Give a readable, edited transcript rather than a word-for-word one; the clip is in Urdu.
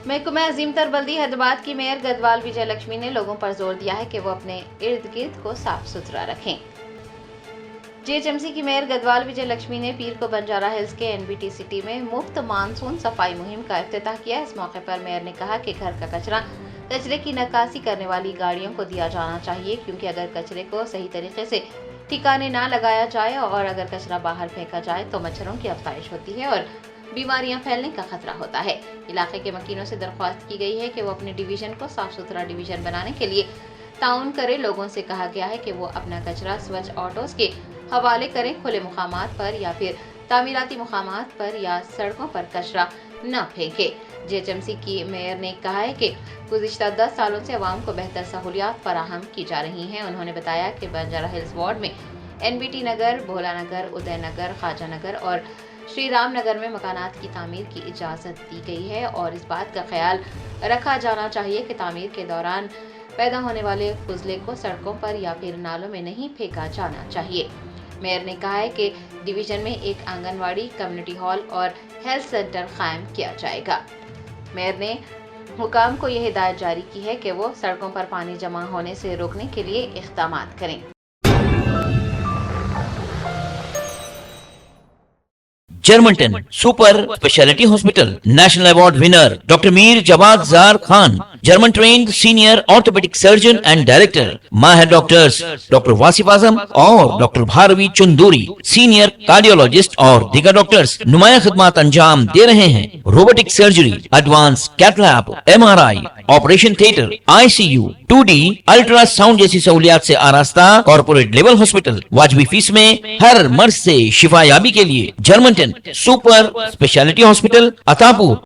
محکمہ عظیم تر بلدی حیدرآباد کی میئر گدوال وجے لکشمی نے لوگوں پر زور دیا ہے کہ وہ اپنے ارد گرد کو صاف ستھرا رکھیں۔ جی ایچ ایم سی کی میئر گدوال وجے لکشمی نے پیر کو بنجارہ ہلز کے این بی ٹی سٹی میں مفت مانسون صفائی مہم کا افتتاح کیا۔ اس موقع پر میئر نے کہا کہ گھر کا کچرے کی نکاسی کرنے والی گاڑیوں کو دیا جانا چاہیے، کیونکہ اگر کچرے کو صحیح طریقے سے ٹھکانے نہ لگایا جائے اور اگر کچرا باہر پھینکا جائے تو مچھروں کی افزائش ہوتی ہے اور بیماریاں پھیلنے کا خطرہ ہوتا ہے۔ علاقے کے مکینوں سے درخواست کی گئی ہے کہ وہ اپنے ڈویژن کو صاف ستھرا ڈویژن بنانے کے لیے تعاون کرے۔ لوگوں سے کہا گیا ہے کہ وہ اپنا کچرا سوچھ آٹوز کے حوالے کریں، کھلے مقامات پر یا پھر تعمیراتی مقامات پر یا سڑکوں پر کچرا نہ پھینکے۔ جی ایچ ایم سی کی میئر نے کہا ہے کہ گزشتہ 10 سالوں سے عوام کو بہتر سہولیات فراہم کی جا رہی ہیں۔ انہوں نے بتایا کہ بنجارہ ہلز وارڈ میں این بی ٹی نگر، بھولا نگر، ادے نگر، خواجہ نگر اور شری رام نگر میں مکانات کی تعمیر کی اجازت دی گئی ہے اور اس بات کا خیال رکھا جانا چاہیے کہ تعمیر کے دوران پیدا ہونے والے فضلے کو سڑکوں پر یا پھر نالوں میں نہیں پھینکا جانا چاہیے۔ میئر نے کہا ہے کہ ڈویژن میں ایک آنگن واڑی، کمیونٹی ہال اور ہیلتھ سینٹر قائم کیا جائے گا۔ میئر نے حکام کو یہ ہدایت جاری کی ہے کہ وہ سڑکوں پر پانی جمع ہونے سے روکنے کے لیے اقدامات کریں۔ جرمنٹن super specialty hospital national award winner doctor Mir Jawad Zar Khan, German trained senior orthopaedic surgeon and director, ماہر ڈاکٹرز ڈاکٹر واصف اعظم اور doctor Bharavi Chandori, senior cardiologist اور دیگر ڈاکٹرز نمایاں خدمات انجام دے رہے ہیں۔ Robotic surgery, advance cath lab, M R I, operation theatre, I C U, 2D ultrasound جیسی سہولیات سے آراستہ کارپوریٹ لیول ہاسپٹل، واجبی فیس میں ہر مرض سے شفا یابی کے لیے جرمنٹن سپر اسپیشلٹی ہاسپٹل، عطا پور۔